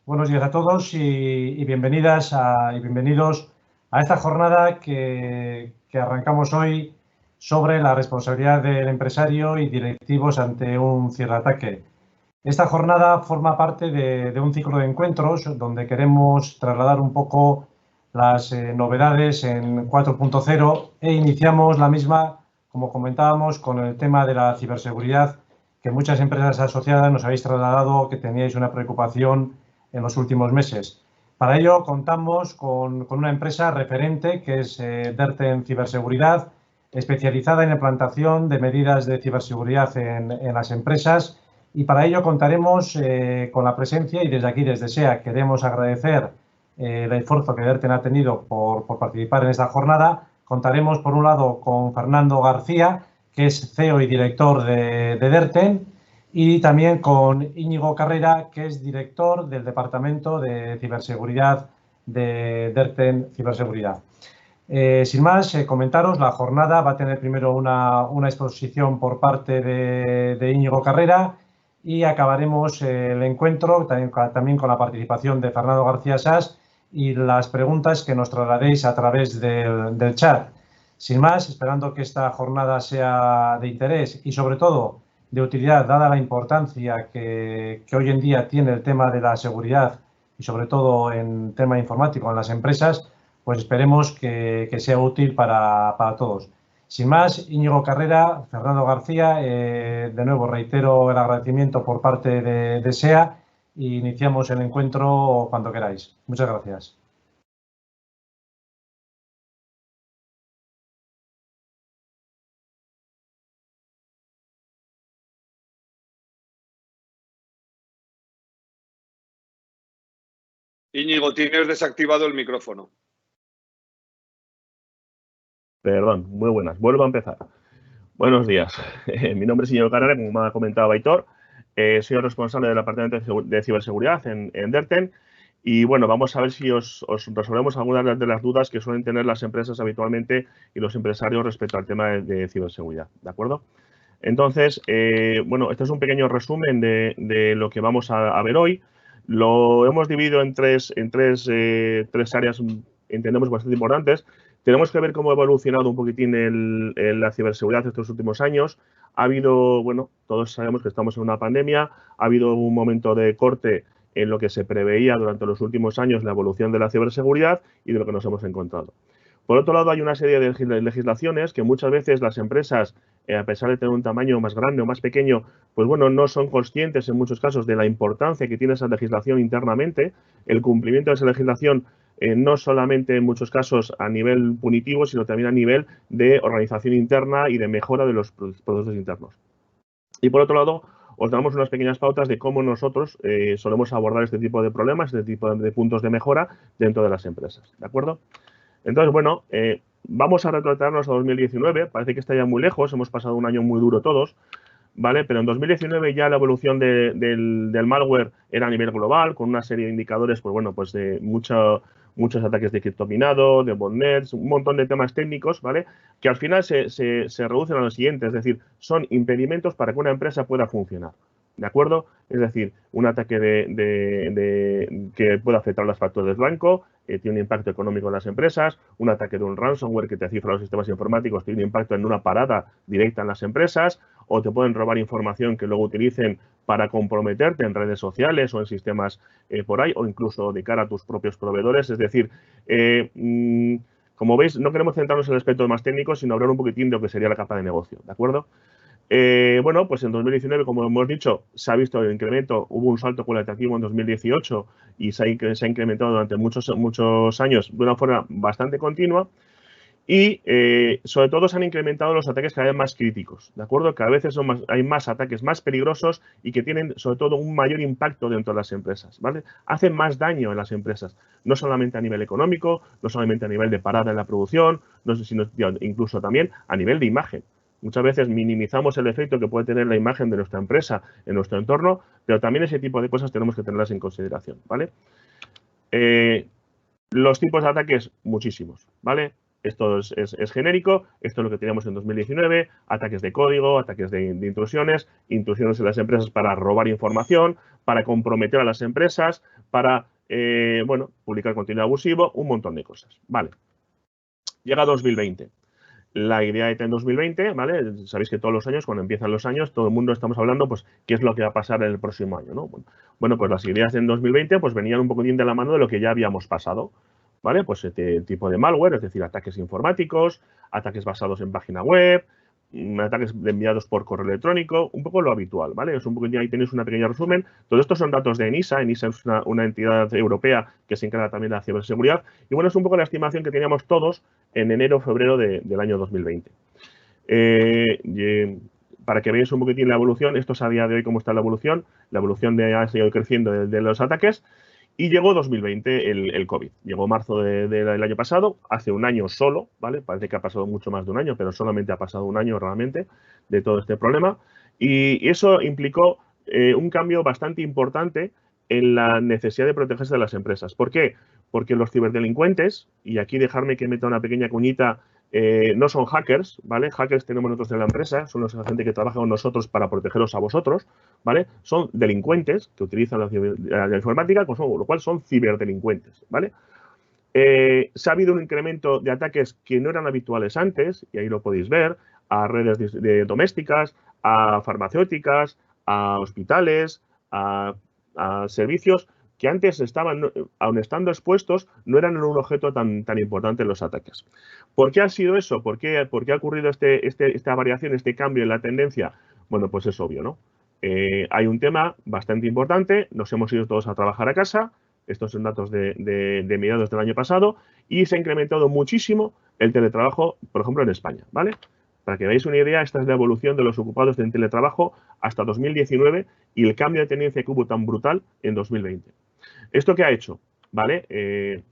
Buenos días a todos y bienvenidas y bienvenidos a esta jornada que arrancamos hoy sobre la responsabilidad del empresario y directivos ante un ciberataque. Esta jornada forma parte de un ciclo de encuentros donde queremos trasladar un poco las novedades en 4.0 e iniciamos la misma, como comentábamos, con el tema de la ciberseguridad, que muchas empresas asociadas nos habéis trasladado que teníais una preocupación en los últimos meses. Para ello contamos con una empresa referente que es Derten Ciberseguridad, especializada en implantación de medidas de ciberseguridad en las empresas, y para ello contaremos con la presencia, y desde aquí, desde SEA, queremos agradecer el esfuerzo que Derten ha tenido por participar en esta jornada. Contaremos, por un lado, con Fernando García, que es CEO y director de Derten, y también con Íñigo Carrera, que es director del Departamento de Ciberseguridad de Derten Ciberseguridad. Sin más, comentaros, la jornada va a tener primero una exposición por parte de Íñigo Carrera y acabaremos el encuentro también con la participación de Fernando García Sas y las preguntas que nos trasladéis a través del chat. Sin más, esperando que esta jornada sea de interés y sobre todo de utilidad, dada la importancia que hoy en día tiene el tema de la seguridad y sobre todo en tema informático en las empresas, pues esperemos que sea útil para todos. Sin más, Íñigo Carrera, Fernando García, de nuevo reitero el agradecimiento por parte de SEA e iniciamos el encuentro cuando queráis. Muchas gracias. Íñigo, tienes desactivado el micrófono. Perdón, muy buenas. Vuelvo a empezar. Buenos días. Mi nombre es Íñigo Carrera, como me ha comentado Aitor. Soy el responsable del Departamento de Ciberseguridad en Derten. Y bueno, vamos a ver si os resolvemos algunas de las dudas que suelen tener las empresas habitualmente y los empresarios respecto al tema de ciberseguridad. ¿De acuerdo? Entonces, bueno, este es un pequeño resumen de lo que vamos a ver hoy. Lo hemos dividido en tres áreas, entendemos, bastante importantes. Tenemos que ver cómo ha evolucionado un poquitín la ciberseguridad estos últimos años. Ha habido, bueno, todos sabemos que estamos en una pandemia, ha habido un momento de corte en lo que se preveía durante los últimos años la evolución de la ciberseguridad y de lo que nos hemos encontrado. Por otro lado, hay una serie de legislaciones que muchas veces las empresas, a pesar de tener un tamaño más grande o más pequeño, pues bueno, no son conscientes en muchos casos de la importancia que tiene esa legislación internamente. El cumplimiento de esa legislación no solamente en muchos casos a nivel punitivo, sino también a nivel de organización interna y de mejora de los procesos internos. Y por otro lado, os damos unas pequeñas pautas de cómo nosotros solemos abordar este tipo de problemas, este tipo de puntos de mejora dentro de las empresas. ¿De acuerdo? Entonces, bueno, vamos a retrotraernos a 2019. Parece que está ya muy lejos, hemos pasado un año muy duro todos, ¿vale? Pero en 2019 ya la evolución del malware era a nivel global, con una serie de indicadores, pues bueno, pues de muchos ataques de criptominado, de botnets, un montón de temas técnicos, ¿vale? Que al final se reducen a lo siguiente, es decir, son impedimentos para que una empresa pueda funcionar. ¿De acuerdo? Es decir, un ataque que puede afectar las facturas del banco, tiene un impacto económico en las empresas, un ataque de un ransomware que te cifra los sistemas informáticos tiene un impacto en una parada directa en las empresas, o te pueden robar información que luego utilicen para comprometerte en redes sociales o en sistemas por ahí, o incluso de cara a tus propios proveedores. Es decir, como veis, no queremos centrarnos en el aspecto más técnico, sino hablar un poquitín de lo que sería la capa de negocio, ¿de acuerdo? Bueno, pues en 2019, como hemos dicho, se ha visto el incremento, hubo un salto cualitativo en 2018 y se ha incrementado durante muchos años de una forma bastante continua y sobre todo se han incrementado los ataques cada vez más críticos, ¿de acuerdo? Cada vez hay más ataques más peligrosos y que tienen sobre todo un mayor impacto dentro de las empresas, ¿vale? Hacen más daño en las empresas, no solamente a nivel económico, no solamente a nivel de parada en la producción, sino incluso también a nivel de imagen. Muchas veces minimizamos el efecto que puede tener la imagen de nuestra empresa en nuestro entorno, pero también ese tipo de cosas tenemos que tenerlas en consideración, ¿vale? Los tipos de ataques, muchísimos, ¿vale? Esto es genérico, esto es lo que teníamos en 2019, ataques de código, ataques de intrusiones, intrusiones en las empresas para robar información, para comprometer a las empresas, para, bueno, publicar contenido abusivo, un montón de cosas. Vale. Llega 2020. La idea en 2020, ¿vale? Sabéis que todos los años, cuando empiezan los años, todo el mundo estamos hablando, pues, qué es lo que va a pasar en el próximo año, ¿no? Bueno, pues las ideas en 2020, pues, venían un poquitín de la mano de lo que ya habíamos pasado, ¿vale? Pues este tipo de malware, es decir, ataques informáticos, ataques basados en página web, ataques enviados por correo electrónico, un poco lo habitual, ¿vale? Es un poco, ahí tenéis una pequeña resumen. Todo esto son datos de ENISA. ENISA es una entidad europea que se encarga también de la ciberseguridad. Y bueno, es un poco la estimación que teníamos todos en enero o febrero del año 2020. Para que veáis un poquitín la evolución, esto es a día de hoy cómo está la evolución ha seguido creciendo de los ataques. Y llegó 2020 el COVID. Llegó marzo del año pasado, hace un año solo, ¿vale? Parece que ha pasado mucho más de un año, pero solamente ha pasado un año realmente de todo este problema. Y eso implicó un cambio bastante importante en la necesidad de protegerse de las empresas. ¿Por qué? Porque los ciberdelincuentes, y aquí dejarme que meta una pequeña cuñita, no son hackers, ¿vale? Hackers tenemos nosotros en la empresa, son la gente que trabaja con nosotros para protegeros a vosotros, ¿vale? Son delincuentes que utilizan la informática, con lo cual son ciberdelincuentes, ¿vale? Se ha habido un incremento de ataques que no eran habituales antes, y ahí lo podéis ver, a redes domésticas, a farmacéuticas, a hospitales, a servicios que antes estaban, aun estando expuestos, no eran un objeto tan importante en los ataques. ¿Por qué ha sido eso? ¿Por qué ha ocurrido esta variación, este cambio en la tendencia? Bueno, pues es obvio, ¿no? Hay un tema bastante importante, nos hemos ido todos a trabajar a casa, estos son datos de mediados del año pasado, y se ha incrementado muchísimo el teletrabajo, por ejemplo, en España, ¿vale? Para que veáis una idea, esta es la evolución de los ocupados en teletrabajo hasta 2019 y el cambio de tendencia que hubo tan brutal en 2020. ¿Esto qué ha hecho? ¿Vale?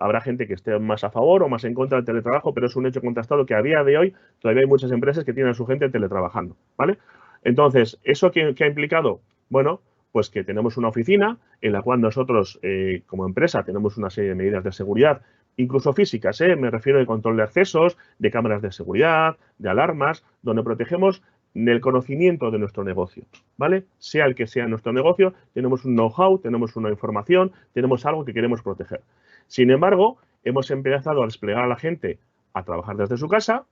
Habrá gente que esté más a favor o más en contra del teletrabajo, pero es un hecho contrastado que a día de hoy todavía hay muchas empresas que tienen a su gente teletrabajando, ¿vale? Entonces, ¿eso qué ha implicado? Bueno, pues que tenemos una oficina en la cual nosotros, como empresa, tenemos una serie de medidas de seguridad, incluso físicas, me refiero de control de accesos, de cámaras de seguridad, de alarmas, donde protegemos del conocimiento de nuestro negocio, ¿vale? Sea el que sea nuestro negocio, tenemos un know-how, tenemos una información, tenemos algo que queremos proteger. Sin embargo, hemos empezado a desplegar a la gente a trabajar desde su casa.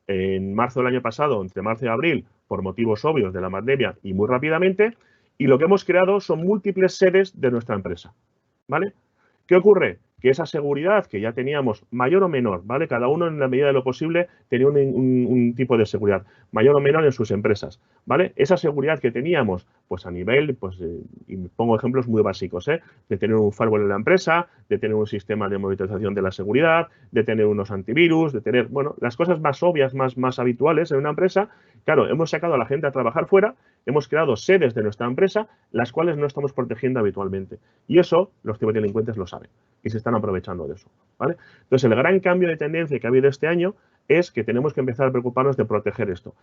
En marzo del año pasado, entre marzo y abril, por motivos obvios de la pandemia y muy rápidamente, y lo que hemos creado son múltiples sedes de nuestra empresa, ¿vale? ¿Qué ocurre? Que esa seguridad que ya teníamos, mayor o menor, ¿vale? Cada uno en la medida de lo posible tenía un tipo de seguridad, mayor o menor en sus empresas, ¿vale? Esa seguridad que teníamos, pues a nivel, pues, y pongo ejemplos muy básicos, de tener un firewall en la empresa, de tener un sistema de monitorización de la seguridad, de tener unos antivirus, de tener, bueno, las cosas más obvias, más habituales en una empresa. Claro, hemos sacado a la gente a trabajar fuera, hemos creado sedes de nuestra empresa, las cuales no estamos protegiendo habitualmente. Y eso los ciberdelincuentes lo saben y se están aprovechando de eso, ¿vale? Entonces, el gran cambio de tendencia que ha habido este año es que tenemos que empezar a preocuparnos de proteger esto.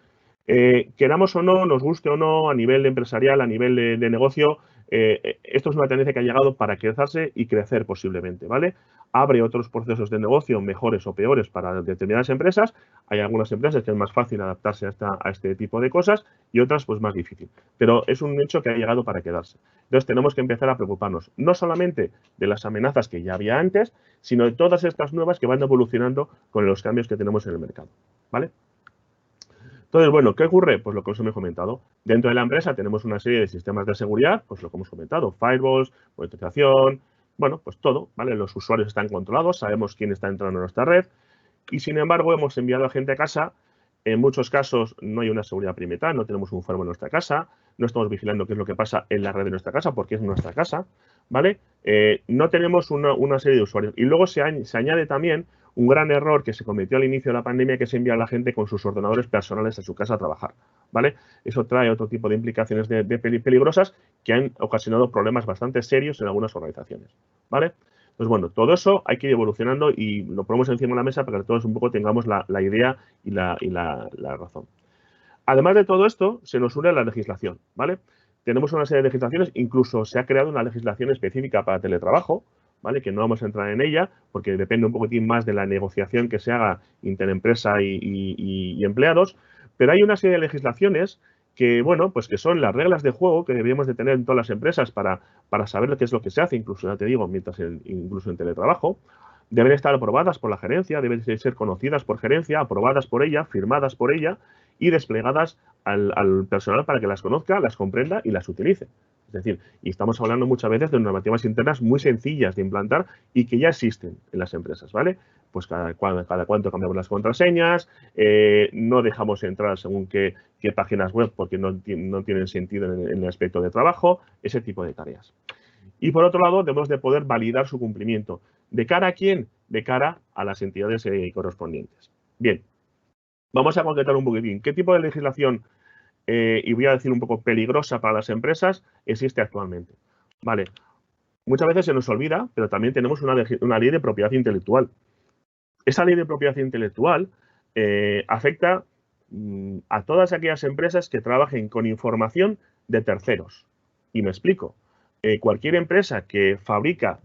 Queramos o no, nos guste o no, a nivel empresarial, a nivel de negocio, esto es una tendencia que ha llegado para quedarse y crecer posiblemente, ¿vale? Abre otros procesos de negocio mejores o peores para determinadas empresas. Hay algunas empresas que es más fácil adaptarse a este tipo de cosas y otras pues más difícil. Pero es un hecho que ha llegado para quedarse. Entonces tenemos que empezar a preocuparnos no solamente de las amenazas que ya había antes, sino de todas estas nuevas que van evolucionando con los cambios que tenemos en el mercado, ¿vale? Entonces, bueno, ¿qué ocurre? Pues lo que os he comentado. Dentro de la empresa tenemos una serie de sistemas de seguridad, pues lo que hemos comentado, firewalls, monitorización, bueno, pues todo, ¿vale? Los usuarios están controlados, sabemos quién está entrando en nuestra red y, sin embargo, hemos enviado a gente a casa. En muchos casos no hay una seguridad perimetral, no tenemos un firewall en nuestra casa, no estamos vigilando qué es lo que pasa en la red de nuestra casa porque es nuestra casa, ¿vale? No tenemos una serie de usuarios. Y luego se añade también un gran error que se cometió al inicio de la pandemia, que es enviar a la gente con sus ordenadores personales a su casa a trabajar, ¿vale? Eso trae otro tipo de implicaciones peligrosas que han ocasionado problemas bastante serios en algunas organizaciones, ¿vale? Pues bueno, todo eso hay que ir evolucionando y lo ponemos encima de la mesa para que todos un poco tengamos la idea y la razón. Además de todo esto, se nos une la legislación, ¿vale? Tenemos una serie de legislaciones, incluso se ha creado una legislación específica para teletrabajo, ¿vale? Que no vamos a entrar en ella porque depende un poquitín más de la negociación que se haga interempresa y empleados, pero hay una serie de legislaciones que, bueno, pues que son las reglas de juego que deberíamos de tener en todas las empresas para saber qué es lo que se hace, incluso, ya te digo, incluso en teletrabajo. Deben estar aprobadas por la gerencia, deben ser conocidas por gerencia, aprobadas por ella, firmadas por ella y desplegadas al personal para que las conozca, las comprenda y las utilice. Es decir, y estamos hablando muchas veces de normativas internas muy sencillas de implantar y que ya existen en las empresas, ¿vale? Pues cada cuánto cambiamos las contraseñas, no dejamos entrar según qué páginas web porque no tienen sentido en el aspecto de trabajo, ese tipo de tareas. Y por otro lado, debemos de poder validar su cumplimiento. ¿De cara a quién? De cara a las entidades correspondientes. Bien, vamos a concretar un poquitín. ¿Qué tipo de legislación, y voy a decir un poco peligrosa para las empresas, existe actualmente? Vale, muchas veces se nos olvida, pero también tenemos una ley de propiedad intelectual. Esa ley de propiedad intelectual afecta a todas aquellas empresas que trabajen con información de terceros. Y me explico. Cualquier empresa que fabrica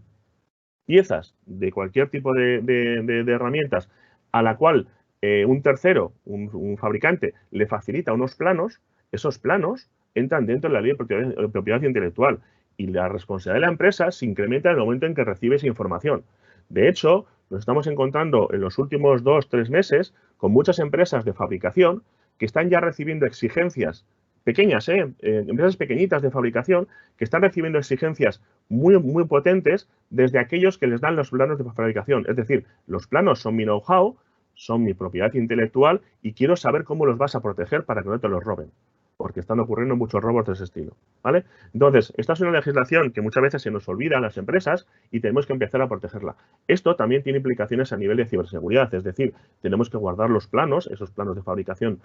piezas de cualquier tipo de herramientas a la cual un tercero, un fabricante, le facilita unos planos, esos planos entran dentro de la ley de propiedad intelectual y la responsabilidad de la empresa se incrementa en el momento en que recibe esa información. De hecho, nos estamos encontrando en los últimos 2-3 meses con muchas empresas de fabricación que están ya recibiendo exigencias pequeñas, empresas pequeñitas de fabricación que están recibiendo exigencias muy, muy potentes desde aquellos que les dan los planos de fabricación. Es decir, los planos son mi know-how, son mi propiedad intelectual y quiero saber cómo los vas a proteger para que no te los roben, porque están ocurriendo muchos robos de ese estilo, ¿vale? Entonces, esta es una legislación que muchas veces se nos olvida a las empresas y tenemos que empezar a protegerla. Esto también tiene implicaciones a nivel de ciberseguridad, es decir, tenemos que guardar los planos, esos planos de fabricación.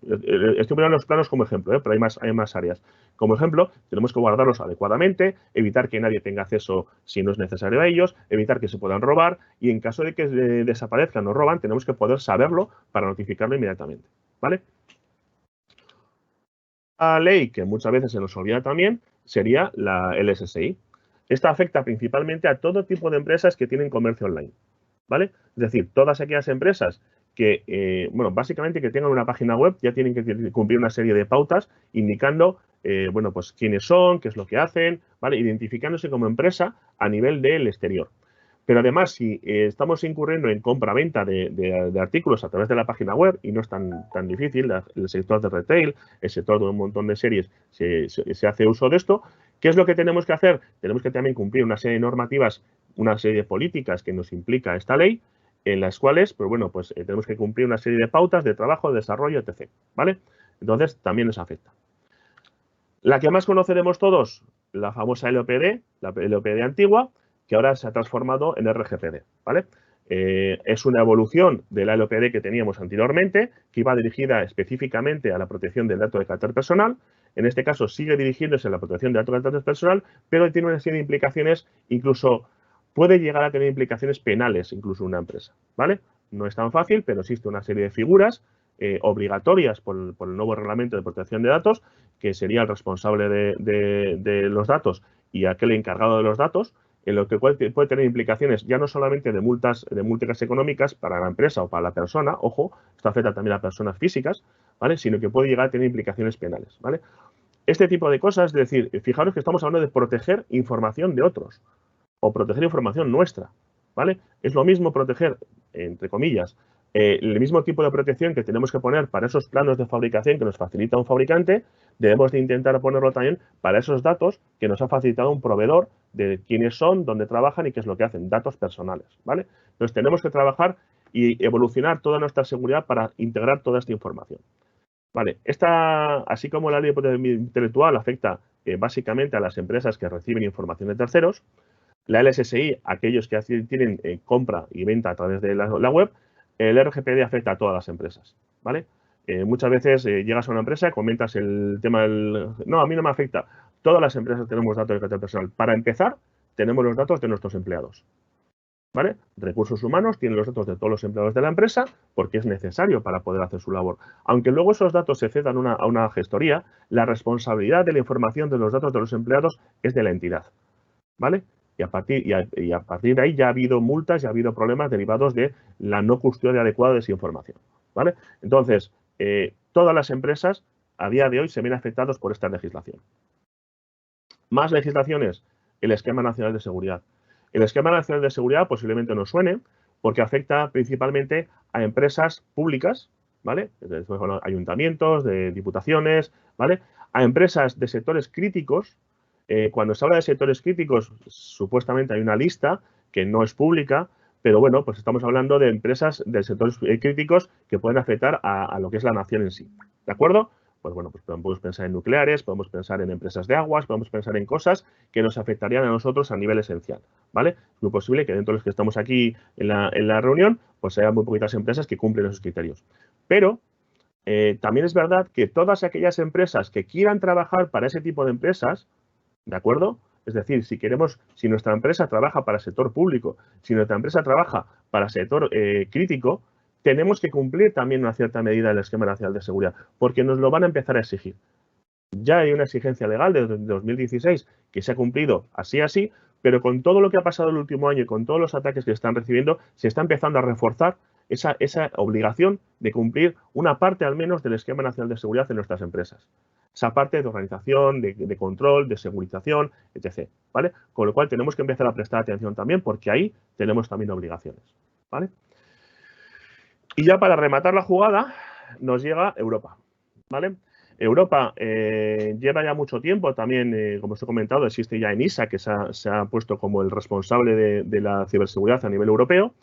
Estoy poniendo los planos como ejemplo, pero hay más áreas. Como ejemplo, tenemos que guardarlos adecuadamente, evitar que nadie tenga acceso si no es necesario a ellos, evitar que se puedan robar y en caso de que desaparezcan o roban, tenemos que poder saberlo para notificarlo inmediatamente, ¿vale? La ley que muchas veces se nos olvida también sería la LSSI. Esta afecta principalmente a todo tipo de empresas que tienen comercio online, ¿vale? Es decir, todas aquellas empresas que, bueno, básicamente que tengan una página web ya tienen que cumplir una serie de pautas indicando, bueno, pues quiénes son, qué es lo que hacen, ¿vale? Identificándose como empresa a nivel del exterior. Pero además, si estamos incurriendo en compra-venta de artículos a través de la página web, y no es tan difícil, el sector de retail, el sector de un montón de series, se hace uso de esto, ¿qué es lo que tenemos que hacer? Tenemos que también cumplir una serie de normativas, una serie de políticas que nos implica esta ley, en las cuales, pues bueno, pues tenemos que cumplir una serie de pautas de trabajo, de desarrollo, etc. ¿Vale? Entonces, también nos afecta. La que más conoceremos todos, la famosa LOPD, la LOPD antigua, que ahora se ha transformado en RGPD, ¿vale? Es una evolución de la LOPD que teníamos anteriormente, que iba dirigida específicamente a la protección del dato de carácter personal. En este caso sigue dirigiéndose a la protección del dato de carácter personal, pero tiene una serie de implicaciones, incluso puede llegar a tener implicaciones penales, incluso una empresa, ¿vale? No es tan fácil, pero existe una serie de figuras obligatorias por el nuevo reglamento de protección de datos, que sería el responsable de los datos y aquel encargado de los datos, en lo que puede tener implicaciones ya no solamente de multas económicas para la empresa o para la persona, ojo, esto afecta también a personas físicas, ¿vale? Sino que puede llegar a tener implicaciones penales, ¿vale? Este tipo de cosas, es decir, fijaros que estamos hablando de proteger información de otros o proteger información nuestra, ¿vale? Es lo mismo proteger, entre comillas, el mismo tipo de protección que tenemos que poner para esos planos de fabricación que nos facilita un fabricante, debemos de intentar ponerlo también para esos datos que nos ha facilitado un proveedor de quiénes son, dónde trabajan y qué es lo que hacen, datos personales, ¿vale? Entonces tenemos que trabajar y evolucionar toda nuestra seguridad para integrar toda esta información. Vale, así como la ley de propiedad intelectual afecta básicamente a las empresas que reciben información de terceros, la LSSI, aquellos que tienen compra y venta a través de la web, el RGPD afecta a todas las empresas, ¿vale? Muchas veces llegas a una empresa, comentas el tema del... No, a mí no me afecta. Todas las empresas tenemos datos de carácter personal. Para empezar, tenemos los datos de nuestros empleados, ¿vale? Recursos humanos tienen los datos de todos los empleados de la empresa porque es necesario para poder hacer su labor. Aunque luego esos datos se cedan a una gestoría, la responsabilidad de la información de los datos de los empleados es de la entidad, ¿vale? y a partir de ahí ya ha habido multas y ha habido problemas derivados de la no custodia adecuada de esa información, ¿vale? Entonces, todas las empresas a día de hoy se ven afectados por esta legislación. Más legislaciones, el Esquema Nacional de Seguridad. El Esquema Nacional de Seguridad posiblemente nos suene porque afecta principalmente a empresas públicas, ¿vale? Bueno, ayuntamientos, de diputaciones, ¿vale? A empresas de sectores críticos. Cuando se habla de sectores críticos, supuestamente hay una lista que no es pública, pero bueno, pues estamos hablando de empresas de sectores críticos que pueden afectar a lo que es la nación en sí, ¿de acuerdo? Pues bueno, pues podemos pensar en nucleares, podemos pensar en empresas de aguas, podemos pensar en cosas que nos afectarían a nosotros a nivel esencial, ¿vale? Es muy posible que dentro de los que estamos aquí en la reunión, pues haya muy poquitas empresas que cumplen esos criterios. Pero también es verdad que todas aquellas empresas que quieran trabajar para ese tipo de empresas, ¿de acuerdo? Es decir, si nuestra empresa trabaja para el sector público, si nuestra empresa trabaja para el sector crítico, tenemos que cumplir también una cierta medida del Esquema Nacional de Seguridad, porque nos lo van a empezar a exigir. Ya hay una exigencia legal desde 2016 que se ha cumplido así, pero con todo lo que ha pasado el último año y con todos los ataques que están recibiendo, se está empezando a reforzar esa obligación de cumplir una parte al menos del Esquema Nacional de Seguridad en nuestras empresas. Esa parte de organización, de control, de segurización, etc. ¿Vale? Con lo cual tenemos que empezar a prestar atención también porque ahí tenemos también obligaciones. ¿Vale? Y ya para rematar la jugada nos llega Europa. ¿Vale? Europa lleva ya mucho tiempo también, como os he comentado, existe ya ENISA, que se ha puesto como el responsable de la ciberseguridad a nivel europeo.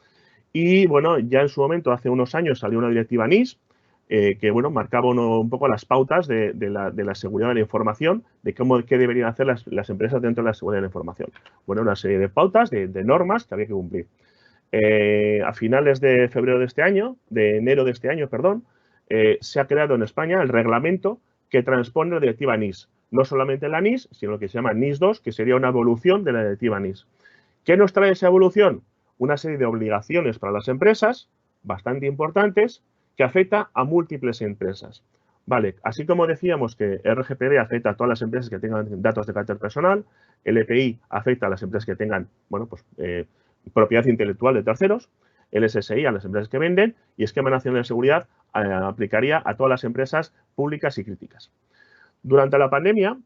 Y bueno, ya en su momento, hace unos años, salió una directiva NIS, que bueno, marcaba un poco las pautas de la seguridad de la información, de qué deberían hacer las empresas dentro de la seguridad de la información. Bueno, una serie de pautas, de normas que había que cumplir. A finales de febrero de este año, de enero de este año, perdón, se ha creado en España el reglamento que transpone la directiva NIS. No solamente la NIS, sino lo que se llama NIS 2, que sería una evolución de la directiva NIS. ¿Qué nos trae esa evolución? Una serie de obligaciones para las empresas, bastante importantes, que afecta a múltiples empresas. Vale, así como decíamos que RGPD afecta a todas las empresas que tengan datos de carácter personal, el EPI afecta a las empresas que tengan, bueno, pues propiedad intelectual de terceros, el SSI a las empresas que venden y Esquema Nacional de Seguridad aplicaría a todas las empresas públicas y críticas. Durante la pandemia,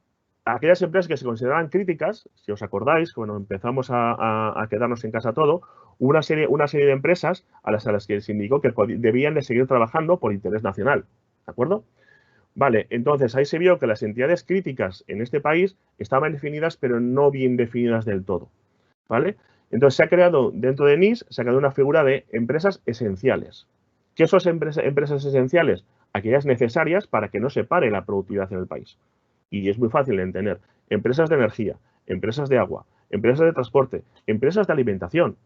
aquellas empresas que se consideraban críticas, si os acordáis, bueno, empezamos a quedarnos en casa todo, hubo una serie de empresas a las que se indicó que debían de seguir trabajando por interés nacional, ¿de acuerdo? Vale, entonces ahí se vio que las entidades críticas en este país estaban definidas, pero no bien definidas del todo, ¿vale? Entonces se ha creado, dentro de NIS, se ha creado una figura de empresas esenciales. ¿Qué son empresas esenciales? Aquellas necesarias para que no se pare la productividad en el país. Y es muy fácil de entender. Empresas de energía, empresas de agua, empresas de transporte, empresas de alimentación,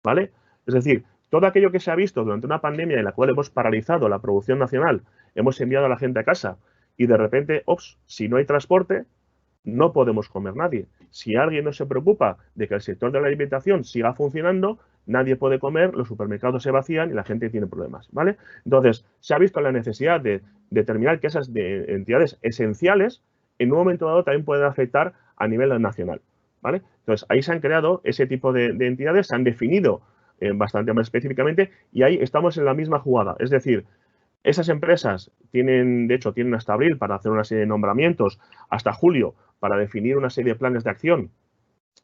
¿vale? Es decir, todo aquello que se ha visto durante una pandemia en la cual hemos paralizado la producción nacional, hemos enviado a la gente a casa y de repente, si no hay transporte, no podemos comer nadie. Si alguien no se preocupa de que el sector de la alimentación siga funcionando, nadie puede comer, los supermercados se vacían y la gente tiene problemas, ¿vale? Entonces, se ha visto la necesidad de determinar que esas entidades esenciales en un momento dado también pueden afectar a nivel nacional, ¿vale? Entonces, ahí se han creado ese tipo de entidades, se han definido bastante más específicamente y ahí estamos en la misma jugada. Es decir, esas empresas tienen hasta abril para hacer una serie de nombramientos, hasta julio para definir una serie de planes de acción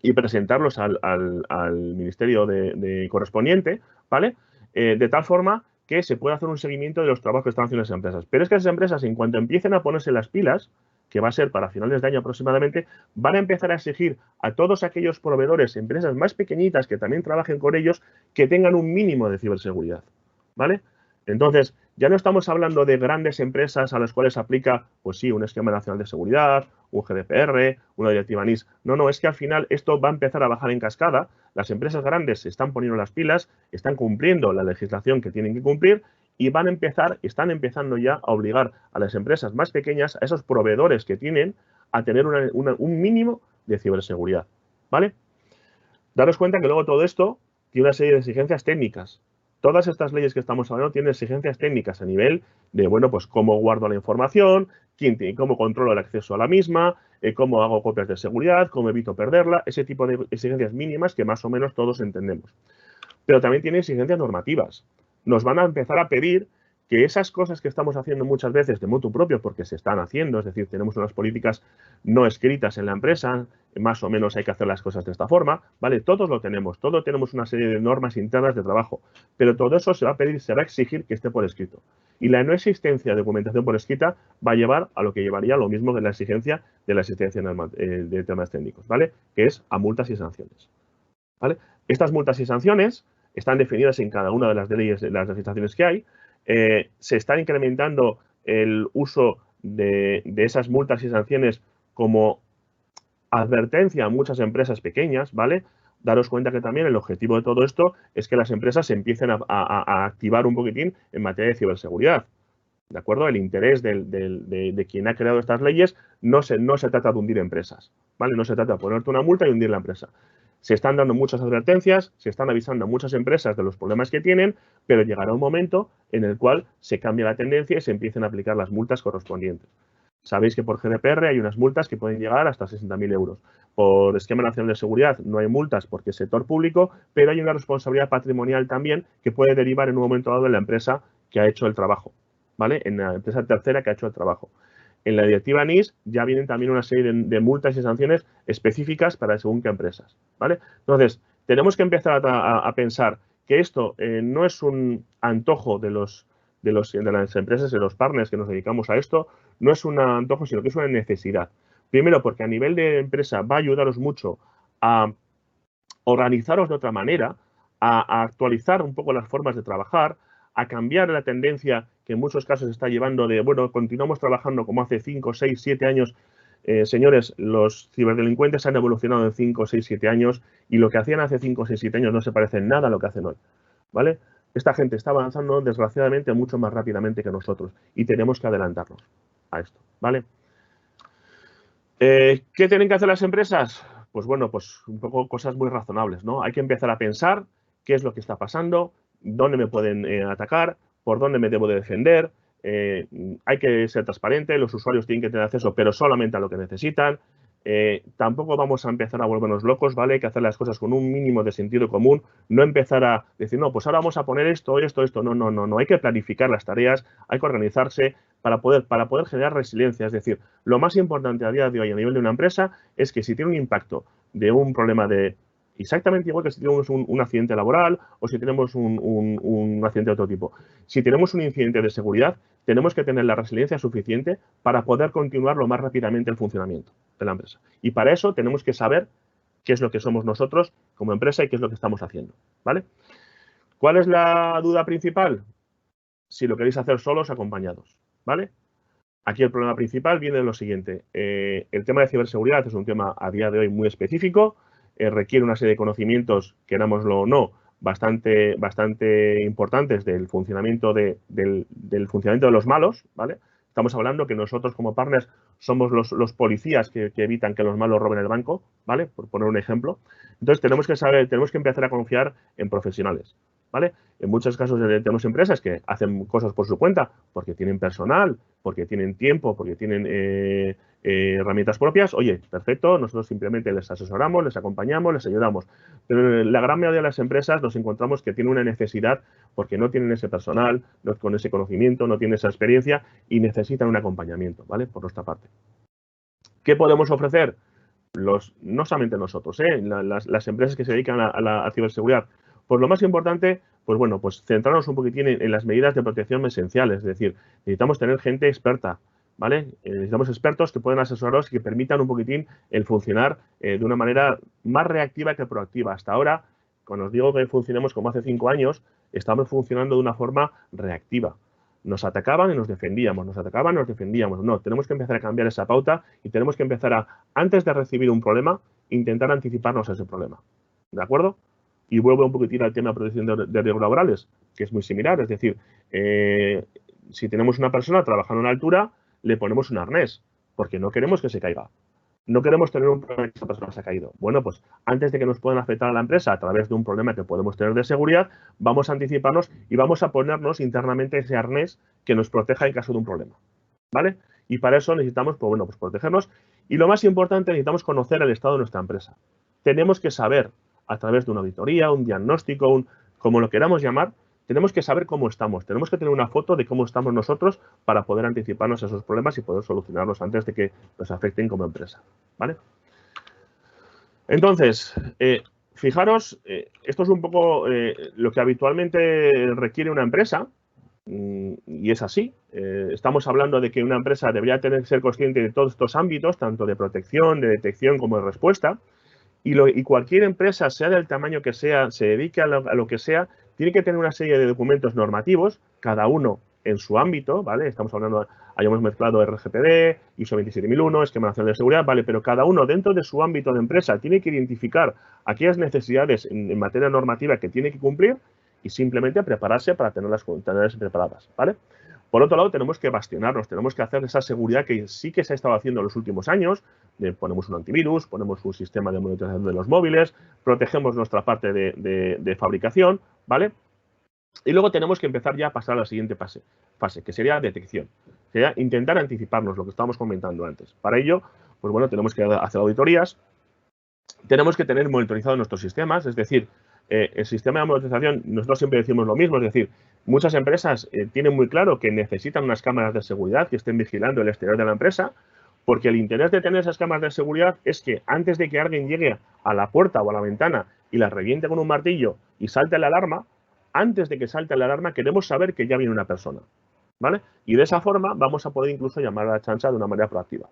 y presentarlos al ministerio de correspondiente, ¿vale? De tal forma que se pueda hacer un seguimiento de los trabajos que están haciendo esas empresas. Pero es que esas empresas, en cuanto empiecen a ponerse las pilas, que va a ser para finales de año aproximadamente, van a empezar a exigir a todos aquellos proveedores, empresas más pequeñitas que también trabajen con ellos, que tengan un mínimo de ciberseguridad, ¿vale? Entonces, ya no estamos hablando de grandes empresas a las cuales aplica, pues sí, un Esquema Nacional de Seguridad, un GDPR, una directiva NIS. No, es que al final esto va a empezar a bajar en cascada. Las empresas grandes se están poniendo las pilas, están cumpliendo la legislación que tienen que cumplir y están empezando ya a obligar a las empresas más pequeñas, a esos proveedores que tienen, a tener un mínimo de ciberseguridad, ¿vale? Daros cuenta que luego todo esto tiene una serie de exigencias técnicas. Todas estas leyes que estamos hablando tienen exigencias técnicas a nivel de, bueno, pues cómo guardo la información, cómo controlo el acceso a la misma, cómo hago copias de seguridad, cómo evito perderla, ese tipo de exigencias mínimas que más o menos todos entendemos. Pero también tiene exigencias normativas. Nos van a empezar a pedir que esas cosas que estamos haciendo muchas veces de motu propio, porque se están haciendo, es decir, tenemos unas políticas no escritas en la empresa, más o menos hay que hacer las cosas de esta forma, ¿vale? Todos tenemos una serie de normas internas de trabajo, pero todo eso se va a pedir, se va a exigir que esté por escrito. Y la no existencia de documentación por escrita va a llevar a lo que llevaría lo mismo que la exigencia de la existencia de temas técnicos, ¿vale? Que es a multas y sanciones, ¿vale? Estas multas y sanciones están definidas en cada una de las leyes, de las legislaciones que hay. Se está incrementando el uso de esas multas y sanciones como advertencia a muchas empresas pequeñas, ¿vale? Daros cuenta que también el objetivo de todo esto es que las empresas se empiecen a activar un poquitín en materia de ciberseguridad, ¿de acuerdo? El interés de quien ha creado estas leyes no se trata de hundir empresas, ¿vale? No se trata de ponerte una multa y hundir la empresa. Se están dando muchas advertencias, se están avisando a muchas empresas de los problemas que tienen, pero llegará un momento en el cual se cambia la tendencia y se empiecen a aplicar las multas correspondientes. Sabéis que por GDPR hay unas multas que pueden llegar hasta 60.000 euros. Por Esquema Nacional de Seguridad no hay multas porque es sector público, pero hay una responsabilidad patrimonial también que puede derivar en un momento dado en la empresa que ha hecho el trabajo, ¿vale? En la empresa tercera que ha hecho el trabajo. En la directiva NIS ya vienen también una serie de multas y sanciones específicas para según qué empresas, ¿vale? Entonces, tenemos que empezar a pensar que esto no es un antojo de las empresas, de los partners que nos dedicamos a esto, no es un antojo, sino que es una necesidad. Primero, porque a nivel de empresa va a ayudaros mucho a organizaros de otra manera, a actualizar un poco las formas de trabajar, a cambiar la tendencia que en muchos casos está llevando de, bueno, continuamos trabajando como hace 5, 6, 7 años. Señores, los ciberdelincuentes han evolucionado en 5, 6, 7 años y lo que hacían hace 5, 6, 7 años no se parece en nada a lo que hacen hoy, ¿vale? Esta gente está avanzando, desgraciadamente, mucho más rápidamente que nosotros y tenemos que adelantarnos a esto, ¿vale? ¿Qué tienen que hacer las empresas? Pues bueno, pues un poco cosas muy razonables, ¿no? Hay que empezar a pensar qué es lo que está pasando, dónde me pueden atacar, por dónde me debo de defender. Hay que ser transparente, los usuarios tienen que tener acceso, pero solamente a lo que necesitan. Tampoco vamos a empezar a volvernos locos, ¿vale? Hay que hacer las cosas con un mínimo de sentido común, no empezar a decir, no, pues ahora vamos a poner esto. No. Hay que planificar las tareas, hay que organizarse para poder generar resiliencia. Es decir, lo más importante a día de hoy a nivel de una empresa es que si tiene un impacto de un problema exactamente igual que si tenemos un accidente laboral o si tenemos un accidente de otro tipo. Si tenemos un incidente de seguridad, tenemos que tener la resiliencia suficiente para poder continuar lo más rápidamente el funcionamiento de la empresa. Y para eso tenemos que saber qué es lo que somos nosotros como empresa y qué es lo que estamos haciendo, ¿vale? ¿Cuál es la duda principal? Si lo queréis hacer solos, acompañados, ¿vale? Aquí el problema principal viene de lo siguiente. El tema de ciberseguridad es un tema a día de hoy muy específico, requiere una serie de conocimientos, querámoslo o no, bastante importantes del funcionamiento del funcionamiento de los malos, ¿vale? Estamos hablando que nosotros como partners somos los policías que evitan que los malos roben el banco, ¿vale? Por poner un ejemplo. Entonces tenemos que empezar a confiar en profesionales, ¿vale? En muchos casos tenemos empresas que hacen cosas por su cuenta porque tienen personal, porque tienen tiempo, porque tienen herramientas propias. Oye, perfecto, nosotros simplemente les asesoramos, les acompañamos, les ayudamos. Pero en la gran mayoría de las empresas nos encontramos que tienen una necesidad porque no tienen ese personal, no con ese conocimiento, no tienen esa experiencia y necesitan un acompañamiento, ¿vale? Por nuestra parte. ¿Qué podemos ofrecer? No solamente nosotros, las empresas que se dedican a la ciberseguridad. Pues lo más importante, pues bueno, pues centrarnos un poquitín en las medidas de protección esenciales. Es decir, necesitamos tener gente experta, ¿vale? Necesitamos expertos que puedan asesoraros y que permitan un poquitín el funcionar de una manera más reactiva que proactiva. Hasta ahora, cuando os digo que funcionemos como hace 5 años, estamos funcionando de una forma reactiva. Nos atacaban y nos defendíamos, nos atacaban y nos defendíamos. No, tenemos que empezar a cambiar esa pauta y tenemos que empezar antes de recibir un problema, intentar anticiparnos a ese problema. ¿De acuerdo? Y vuelvo un poquitín al tema de protección de riesgos laborales, que es muy similar. Es decir, si tenemos una persona trabajando en altura, le ponemos un arnés, porque no queremos que se caiga. No queremos tener un problema que esa persona se ha caído. Bueno, pues antes de que nos puedan afectar a la empresa a través de un problema que podemos tener de seguridad, vamos a anticiparnos y vamos a ponernos internamente ese arnés que nos proteja en caso de un problema, ¿vale? Y para eso necesitamos, pues bueno, pues protegernos. Y lo más importante, necesitamos conocer el estado de nuestra empresa. Tenemos que saber, a través de una auditoría, un diagnóstico, como lo queramos llamar, tenemos que saber cómo estamos. Tenemos que tener una foto de cómo estamos nosotros para poder anticiparnos a esos problemas y poder solucionarlos antes de que nos afecten como empresa, ¿vale? Entonces, fijaros, esto es un poco lo que habitualmente requiere una empresa, y es así. Estamos hablando de que una empresa debería ser consciente de todos estos ámbitos, tanto de protección, de detección como de respuesta, y cualquier empresa, sea del tamaño que sea, se dedique a lo que sea, tiene que tener una serie de documentos normativos, cada uno en su ámbito, ¿vale? Estamos hablando, hayamos mezclado RGPD, ISO 27001, Esquema Nacional de Seguridad, ¿vale? Pero cada uno dentro de su ámbito de empresa tiene que identificar aquellas necesidades en materia normativa que tiene que cumplir y simplemente prepararse para tenerlas preparadas, ¿vale? Por otro lado, tenemos que bastionarnos, tenemos que hacer esa seguridad que sí que se ha estado haciendo en los últimos años. Ponemos un antivirus, ponemos un sistema de monitorización de los móviles, protegemos nuestra parte de fabricación, ¿vale? Y luego tenemos que empezar ya a pasar a la siguiente fase, que sería detección. Sería intentar anticiparnos, lo que estábamos comentando antes. Para ello, pues bueno, tenemos que hacer auditorías, tenemos que tener monitorizados nuestros sistemas, es decir, el sistema de monitorización, nosotros siempre decimos lo mismo, es decir, muchas empresas tienen muy claro que necesitan unas cámaras de seguridad que estén vigilando el exterior de la empresa, porque el interés de tener esas cámaras de seguridad es que antes de que alguien llegue a la puerta o a la ventana y la reviente con un martillo y salte la alarma, antes de que salte la alarma queremos saber que ya viene una persona, ¿vale? Y de esa forma vamos a poder incluso llamar a la chancha de una manera proactiva.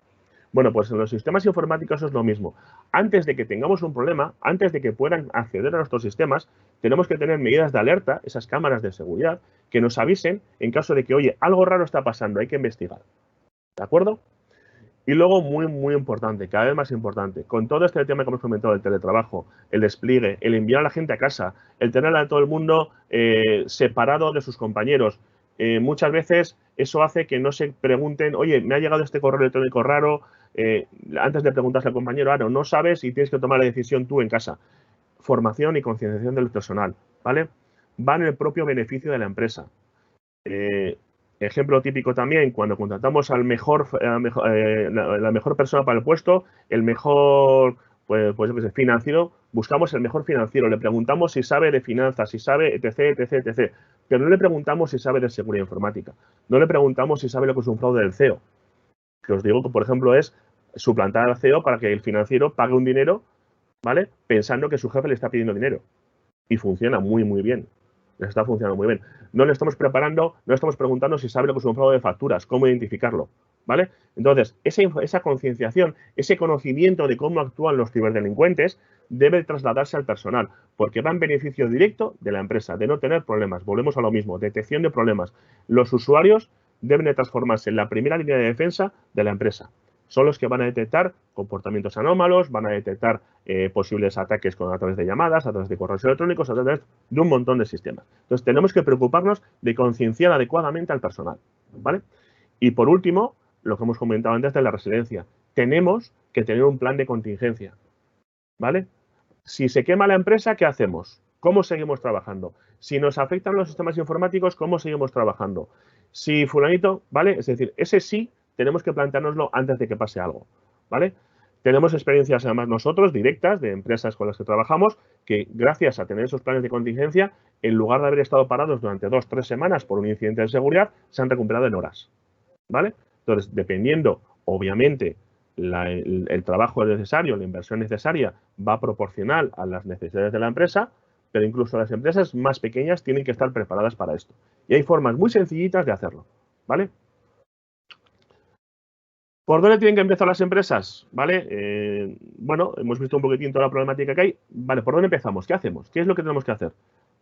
Bueno, pues en los sistemas informáticos es lo mismo. Antes de que tengamos un problema, antes de que puedan acceder a nuestros sistemas, tenemos que tener medidas de alerta, esas cámaras de seguridad, que nos avisen en caso de que, oye, algo raro está pasando, hay que investigar. ¿De acuerdo? Y luego, muy, muy importante, cada vez más importante, con todo este tema que hemos comentado, el teletrabajo, el despliegue, el enviar a la gente a casa, el tener a todo el mundo separado de sus compañeros, muchas veces eso hace que no se pregunten, oye, me ha llegado este correo electrónico raro, antes de preguntarse al compañero, no sabes y tienes que tomar la decisión tú en casa. Formación y concienciación del personal, ¿vale? Va en el propio beneficio de la empresa. Ejemplo típico también, cuando contratamos al la mejor persona para el puesto, el mejor pues yo qué sé, financiero, buscamos el mejor financiero, le preguntamos si sabe de finanzas, si sabe, etc, etc, etc. Pero no le preguntamos si sabe de seguridad informática, no le preguntamos si sabe lo que es un fraude del CEO. Que os digo que, por ejemplo, es suplantar al CEO para que el financiero pague un dinero, ¿vale? Pensando que su jefe le está pidiendo dinero. Y funciona muy, muy bien. Les está funcionando muy bien. No le estamos preparando, no le estamos preguntando si sabe lo que es un fraude de facturas, cómo identificarlo, ¿vale? Entonces, esa concienciación, ese conocimiento de cómo actúan los ciberdelincuentes debe trasladarse al personal, porque va en beneficio directo de la empresa, de no tener problemas. Volvemos a lo mismo, detección de problemas. Los usuarios deben de transformarse en la primera línea de defensa de la empresa. Son los que van a detectar comportamientos anómalos, van a detectar posibles ataques a través de llamadas, a través de correos electrónicos, a través de un montón de sistemas. Entonces, tenemos que preocuparnos de concienciar adecuadamente al personal, ¿vale? Y por último, lo que hemos comentado antes de la resiliencia. Tenemos que tener un plan de contingencia, ¿vale? Si se quema la empresa, ¿qué hacemos? ¿Cómo seguimos trabajando? Si nos afectan los sistemas informáticos, ¿cómo seguimos trabajando? Si fulanito, ¿vale? Es decir, ese sí tenemos que planteárnoslo antes de que pase algo, ¿vale? Tenemos experiencias además nosotros directas de empresas con las que trabajamos que gracias a tener esos planes de contingencia, en lugar de haber estado parados durante 2 o 3 semanas por un incidente de seguridad, se han recuperado en horas, ¿vale? Entonces, dependiendo, obviamente, el trabajo necesario, la inversión necesaria va proporcional a las necesidades de la empresa, pero incluso las empresas más pequeñas tienen que estar preparadas para esto. Y hay formas muy sencillitas de hacerlo, ¿vale? ¿Por dónde tienen que empezar las empresas? ¿Vale? Bueno, hemos visto un poquitín toda la problemática que hay. Vale, ¿por dónde empezamos? ¿Qué hacemos? ¿Qué es lo que tenemos que hacer?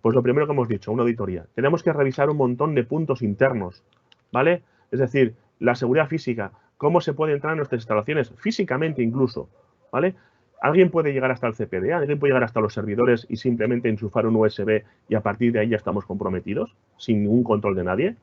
Pues lo primero que hemos dicho, una auditoría. Tenemos que revisar un montón de puntos internos, ¿vale? Es decir, la seguridad física, cómo se puede entrar en nuestras instalaciones, físicamente incluso, ¿vale? Alguien puede llegar hasta el CPD, alguien puede llegar hasta los servidores y simplemente enchufar un USB y a partir de ahí ya estamos comprometidos, sin ningún control de nadie.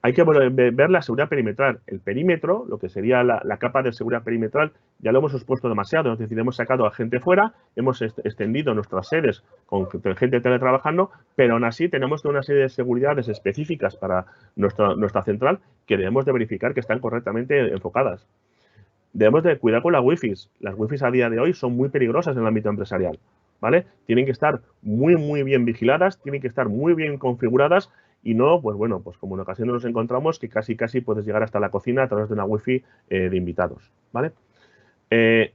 hay que ver la seguridad perimetral. El perímetro, lo que sería la capa de seguridad perimetral, ya lo hemos expuesto demasiado. Es decir, hemos sacado a gente fuera, hemos extendido nuestras sedes con gente teletrabajando, pero aún así tenemos una serie de seguridades específicas para nuestra central que debemos de verificar que están correctamente enfocadas. Debemos de cuidar con las Wi-Fi. Las Wi-Fi a día de hoy son muy peligrosas en el ámbito empresarial, ¿vale? Tienen que estar muy bien vigiladas, tienen que estar muy bien configuradas y no, pues bueno, pues como en ocasiones nos encontramos que casi puedes llegar hasta la cocina a través de una Wi-Fi de invitados, ¿vale?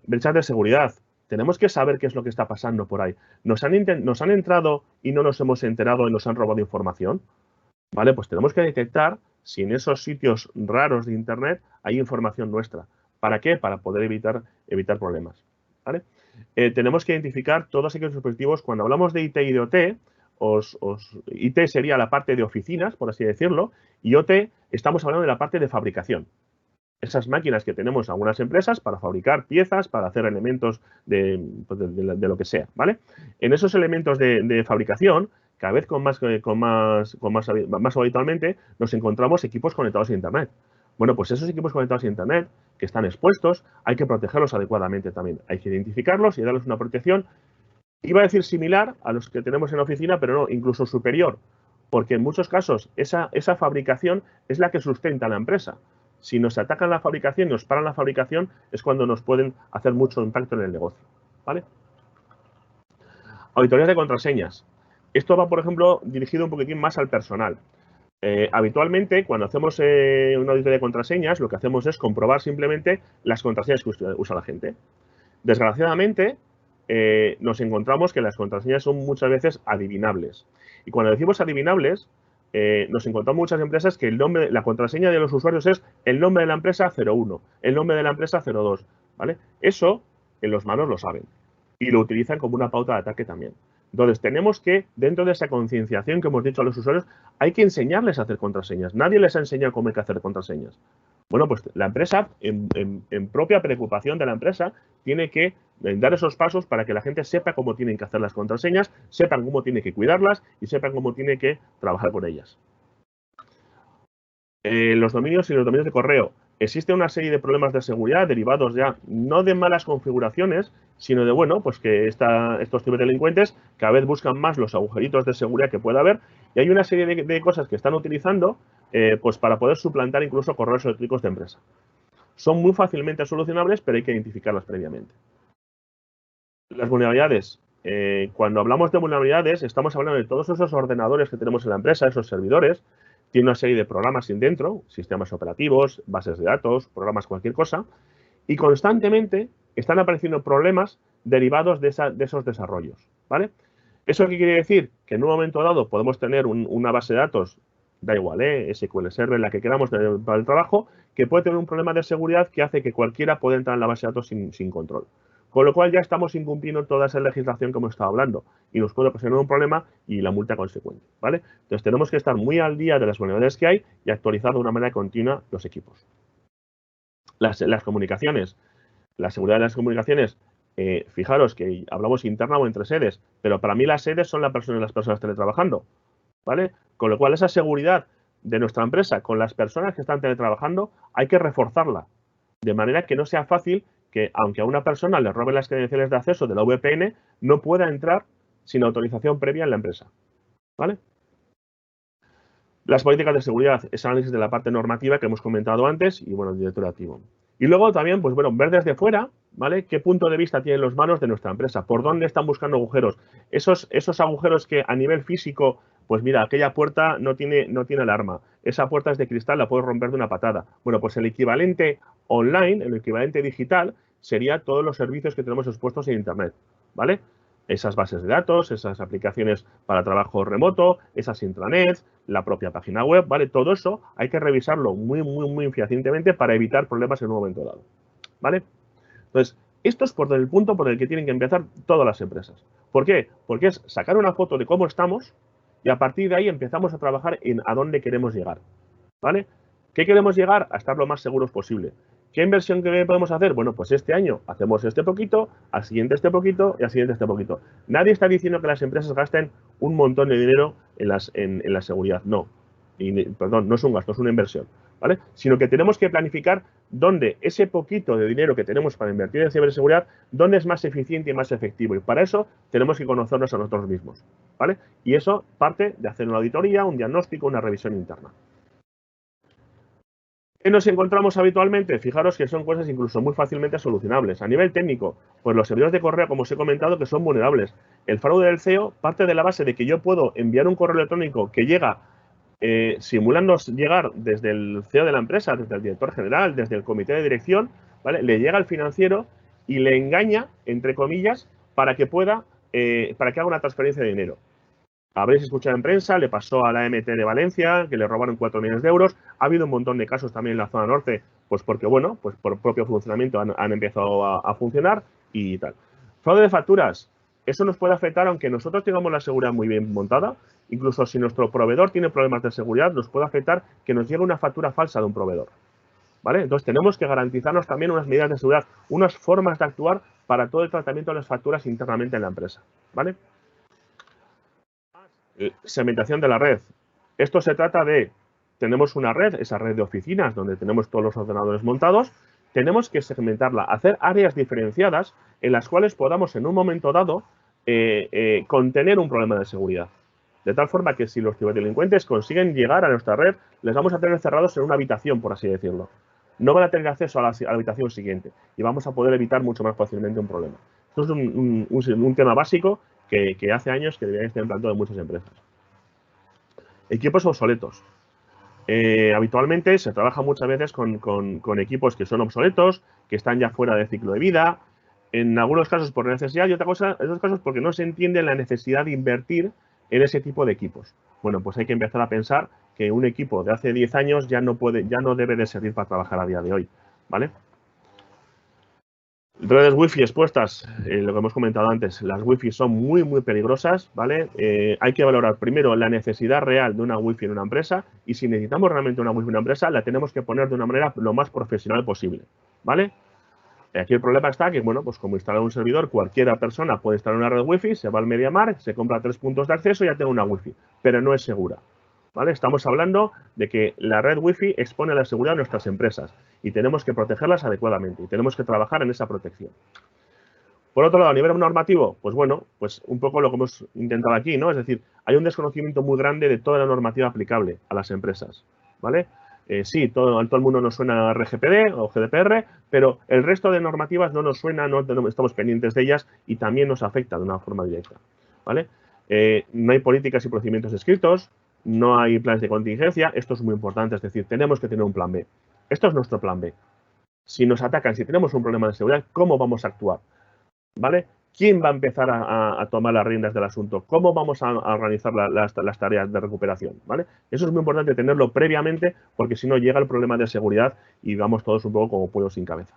Brechas de seguridad. Tenemos que saber qué es lo que está pasando por ahí. ¿Nos han entrado y no nos hemos enterado y nos han robado información? ¿Vale? Pues tenemos que detectar si en esos sitios raros de Internet hay información nuestra. ¿Para qué? Para poder evitar problemas, ¿vale? Tenemos que identificar todos aquellos dispositivos. Cuando hablamos de IT y de OT, IT sería la parte de oficinas, por así decirlo, y OT estamos hablando de la parte de fabricación. Esas máquinas que tenemos algunas empresas para fabricar piezas, para hacer elementos de lo que sea, ¿vale? En esos elementos de fabricación, cada vez más habitualmente, nos encontramos equipos conectados a Internet. Bueno, pues esos equipos conectados a Internet que están expuestos, hay que protegerlos adecuadamente también. Hay que identificarlos y darles una protección, iba a decir similar a los que tenemos en la oficina, pero no, incluso superior, porque en muchos casos esa fabricación es la que sustenta a la empresa. Si nos atacan la fabricación y nos paran la fabricación, es cuando nos pueden hacer mucho impacto en el negocio, ¿vale? Auditorías de contraseñas. Esto va, por ejemplo, dirigido un poquitín más al personal. Habitualmente, cuando hacemos una auditoría de contraseñas, lo que hacemos es comprobar simplemente las contraseñas que usa la gente. Desgraciadamente, nos encontramos que las contraseñas son muchas veces adivinables. Y cuando decimos adivinables, nos encontramos muchas empresas que la contraseña de los usuarios es el nombre de la empresa 01, el nombre de la empresa 02, ¿vale? Eso en los malos lo saben y lo utilizan como una pauta de ataque también. Entonces, tenemos que, dentro de esa concienciación que hemos dicho a los usuarios, hay que enseñarles a hacer contraseñas. Nadie les ha enseñado cómo hay que hacer contraseñas. Bueno, pues la empresa, en propia preocupación de la empresa, tiene que dar esos pasos para que la gente sepa cómo tienen que hacer las contraseñas, sepan cómo tiene que cuidarlas y sepan cómo tiene que trabajar con ellas. Los dominios y los dominios de correo. Existe una serie de problemas de seguridad derivados ya no de malas configuraciones, sino de, bueno, pues que estos ciberdelincuentes cada vez buscan más los agujeritos de seguridad que pueda haber y hay una serie de cosas que están utilizando pues para poder suplantar incluso correos electrónicos de empresa. Son muy fácilmente solucionables, pero hay que identificarlas previamente. Las vulnerabilidades. Cuando hablamos de vulnerabilidades, estamos hablando de todos esos ordenadores que tenemos en la empresa, esos servidores. Tiene una serie de programas dentro, sistemas operativos, bases de datos, programas cualquier cosa, y constantemente están apareciendo problemas derivados de esos desarrollos, ¿vale? ¿Eso qué quiere decir? Que en un momento dado podemos tener una base de datos, da igual, SQL Server, la que queramos para el trabajo, que puede tener un problema de seguridad que hace que cualquiera pueda entrar en la base de datos sin control. Con lo cual ya estamos incumpliendo toda esa legislación que hemos estado hablando y nos puede ocasionar un problema y la multa consecuente, ¿vale? Entonces tenemos que estar muy al día de las vulnerabilidades que hay y actualizar de una manera continua los equipos. Las comunicaciones, la seguridad de las comunicaciones, fijaros que hablamos interna o entre sedes, pero para mí las sedes son las personas teletrabajando, ¿vale? Con lo cual esa seguridad de nuestra empresa con las personas que están teletrabajando hay que reforzarla, de manera que no sea fácil que, aunque a una persona le roben las credenciales de acceso de la VPN, no pueda entrar sin autorización previa en la empresa, ¿vale? Las políticas de seguridad, ese análisis de la parte normativa que hemos comentado antes y, bueno, el directorio activo. Y luego también, pues bueno, ver desde fuera, ¿vale? ¿Qué punto de vista tienen los manos de nuestra empresa? ¿Por dónde están buscando agujeros? Esos agujeros que a nivel físico, pues mira, aquella puerta no tiene alarma. Esa puerta es de cristal, la puedo romper de una patada. Bueno, pues el equivalente online, el equivalente digital, sería todos los servicios que tenemos expuestos en Internet, ¿vale? Esas bases de datos, esas aplicaciones para trabajo remoto, esas intranets, la propia página web, ¿vale? Todo eso hay que revisarlo muy fehacientemente para evitar problemas en un momento dado, ¿vale? Entonces, esto es por el punto por el que tienen que empezar todas las empresas. ¿Por qué? Porque es sacar una foto de cómo estamos y a partir de ahí empezamos a trabajar en a dónde queremos llegar, ¿vale? ¿Qué queremos llegar? A estar lo más seguros posible. ¿Qué inversión que podemos hacer? Bueno, pues este año hacemos este poquito, al siguiente este poquito y al siguiente este poquito. Nadie está diciendo que las empresas gasten un montón de dinero en la seguridad. No. perdón, no es un gasto, es una inversión, ¿vale? Sino que tenemos que planificar dónde ese poquito de dinero que tenemos para invertir en ciberseguridad, dónde es más eficiente y más efectivo. Y para eso tenemos que conocernos a nosotros mismos, ¿vale? Y eso parte de hacer una auditoría, un diagnóstico, una revisión interna. ¿Qué nos encontramos habitualmente? Fijaros que son cosas incluso muy fácilmente solucionables. A nivel técnico, pues los servidores de correo, como os he comentado, que son vulnerables. El fraude del CEO parte de la base de que yo puedo enviar un correo electrónico que llega simulando llegar desde el CEO de la empresa, desde el director general, desde el comité de dirección, ¿vale? Le llega al financiero y le engaña, entre comillas, para que pueda, para que haga una transferencia de dinero. Habréis escuchado en prensa, le pasó a la MT de Valencia, que le robaron 4 millones de euros. Ha habido un montón de casos también en la zona norte, pues porque, bueno, pues por propio funcionamiento han empezado a funcionar y tal. Fraude de facturas. Eso nos puede afectar aunque nosotros tengamos la seguridad muy bien montada. Incluso si nuestro proveedor tiene problemas de seguridad, nos puede afectar que nos llegue una factura falsa de un proveedor, ¿vale? Entonces tenemos que garantizarnos también unas medidas de seguridad, unas formas de actuar para todo el tratamiento de las facturas internamente en la empresa, ¿vale? Segmentación de la red. Esto se trata de, tenemos una red, esa red de oficinas donde tenemos todos los ordenadores montados, tenemos que segmentarla, hacer áreas diferenciadas en las cuales podamos en un momento dado contener un problema de seguridad. De tal forma que si los ciberdelincuentes consiguen llegar a nuestra red, les vamos a tener cerrados en una habitación, por así decirlo. No van a tener acceso a la habitación siguiente y vamos a poder evitar mucho más fácilmente un problema. Esto es un tema básico que hace años que deberían estar implantado en muchas empresas. Equipos obsoletos. Habitualmente se trabaja muchas veces con equipos que son obsoletos, que están ya fuera de ciclo de vida, en algunos casos por necesidad y en otros casos porque no se entiende la necesidad de invertir en ese tipo de equipos. Bueno, pues hay que empezar a pensar que un equipo de hace 10 años ya no debe de servir para trabajar a día de hoy, ¿vale? Redes wifi expuestas, lo que hemos comentado antes, las wifi son muy, muy peligrosas, ¿vale? Hay que valorar primero la necesidad real de una wifi en una empresa y si necesitamos realmente una wifi en una empresa, la tenemos que poner de una manera lo más profesional posible, ¿vale? Aquí el problema está que, bueno, pues como instalar un servidor, cualquiera persona puede instalar una red wifi, se va al MediaMarkt, se compra 3 puntos de acceso y ya tiene una wifi, pero no es segura, ¿vale? Estamos hablando de que la red wifi expone la seguridad de nuestras empresas y tenemos que protegerlas adecuadamente y tenemos que trabajar en esa protección. Por otro lado, a nivel normativo, pues bueno, pues un poco lo que hemos intentado aquí, ¿no? Es decir, hay un desconocimiento muy grande de toda la normativa aplicable a las empresas, ¿vale? Sí, todo el mundo nos suena RGPD o GDPR, pero el resto de normativas no nos suena, no estamos pendientes de ellas y también nos afecta de una forma directa, ¿vale? No hay políticas y procedimientos escritos, no hay planes de contingencia, esto es muy importante, es decir, tenemos que tener un plan B. Esto es nuestro plan B. Si nos atacan, si tenemos un problema de seguridad, ¿cómo vamos a actuar? ¿Vale? ¿Quién va a empezar a tomar las riendas del asunto? ¿Cómo vamos a organizar las tareas de recuperación? ¿Vale? Eso es muy importante tenerlo previamente porque si no llega el problema de seguridad y vamos todos un poco como pollos sin cabeza.